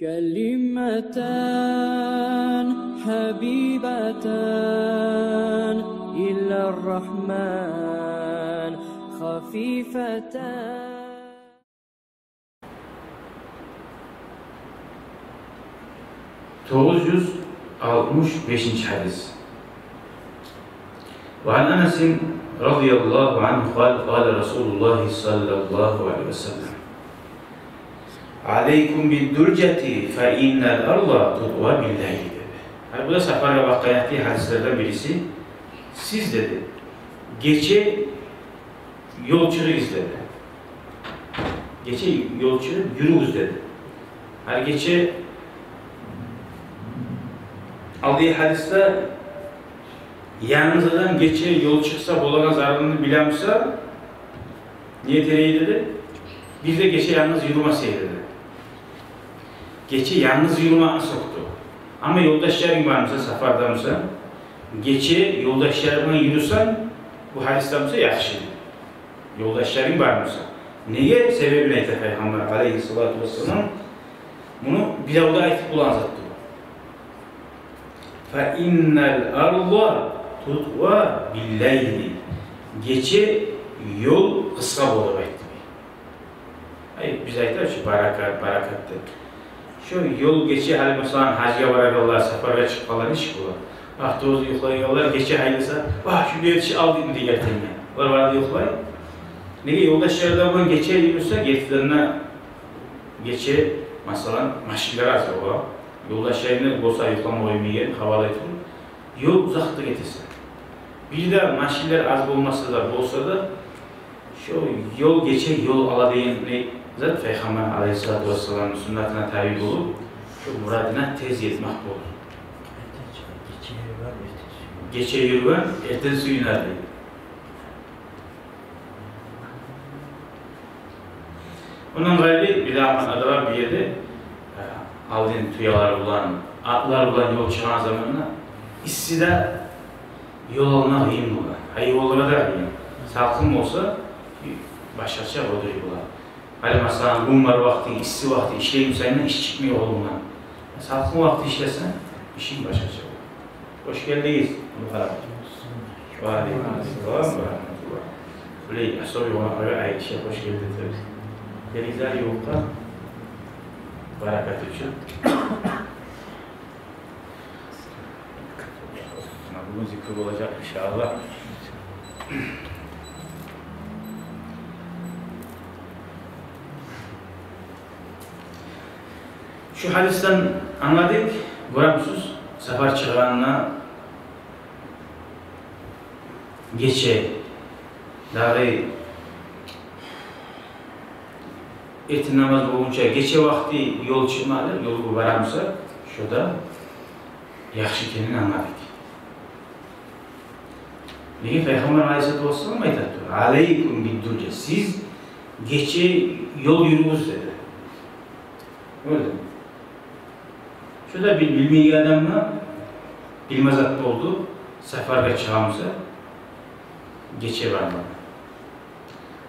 كلمتان حبيبتان إلى الرحمن خفيفتان. 965. hadis. وعن أنس رضي الله عنه قال قال رسول الله صلى الله عليه وسلم عليكم بالدرجة فإن الأرض تطوى بالليل. Yani bu da Safarya Vakayati hadislerden birisi. Siz dedi, gece yolçuyuz dedi. Gece yolcu yürüyüz dedi. Hani gece aldığı hadiste yalnız adam gece yol çıksa bolana zararını bilemse niye tereyi dedi? Bir de gece yalnız yürümeseydi dedi. Gece yalnız yürüme soktu. Ama yoldaşların var mısa, safarda mısa? Gece yoldaşlarına yürüsen bu hadiste mısa yaxşı. Yoldaşların var mısa? Neye? Sebebi neydi Peygamber aleyhissalatu vesselam? Bunu bilavda aytıp ulanzattı. فَاِنَّ الْاَرْضَ تُطْوَى بِالْلَيْلِ. Gece yol kısa bolup aytti. Hayır, biz aytılar şu barakattı. Şu yol geçe hali mesela hacıya barakallar, sefere çıkmalar, iş bular. Ah doğru yoklayıyorlar, geçe haylasa, ah şu bir yetişi aldın diye gerçekten. Var yoklay. Neye yoldaşlardan bunu geçe yürürse, geçtilerine geçe mesela maşinler az olur. Yoldaşlarını olsa yoklama oymayı havalı etsin. Yol uzakta getirsin. Bir de maşinler az olmasa da olsa da şu yol geçe yol aladığın zat Peygamber aleyhissalatu vesselam'ın sünnetine tabi olup şu muradına tez yetmek olur. Geçe yürüyen ertesi suyun erdi. Onun gayri bir daha adıra bir yerde aldığın tüyalar bulan, atlar bulan yol çıkan zamanına issi de yol alına hıyım bulan. Hayır yollara da hıyım. Salkım olsa başkaça odur bulan. Hani mesela bunlar vakti, issi vakti işleyim sayına iş çıkmıyor oğlumdan. Salkım vakti işlesen işin başkaça olur. Hoş geldiniz. Ve aleykümselam ve rahmetullah. Böyle soruyor ona öyle Ayşe hoş geldiniz. Denizler yolda barakat için. Bugün zikr olacak inşallah. Şu hadisten anladık. Görüyor musunuz? Sefer çıkanına geçe dağı ertin namaz boyunca geçe vakti yol çıkmalı, yol varamsa şurada yaxşı kendini anladık. Niye Peygamber aleyhissalatu vesselam aytattı? Aleykum biddurca. Siz geçe yol yürüyüz dedi. Öyle mi? Şurada bilmeyen adamla bilmez hatta oldu. Seferde çağımıza geçe var mı?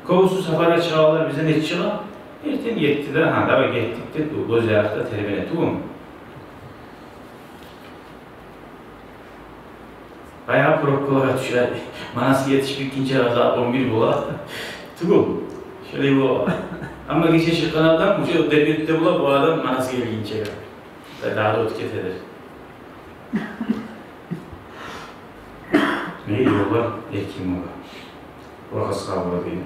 Kovusu seferde çağlar bize ne çığa? Erten yettiler, ha da gittik de bu göz ayakta terbiye etti mu? Bayağı prokolara düşer. Manası yetişip ikinci arada 11 bula. Tugum. Şöyle bu. Ama geçe çıkan adam bu şey derbiyette bula bu adam manası gelgince kadar. Daha da ötket eder. Ne diyorlar? Erkim ola. Orası kavga değil.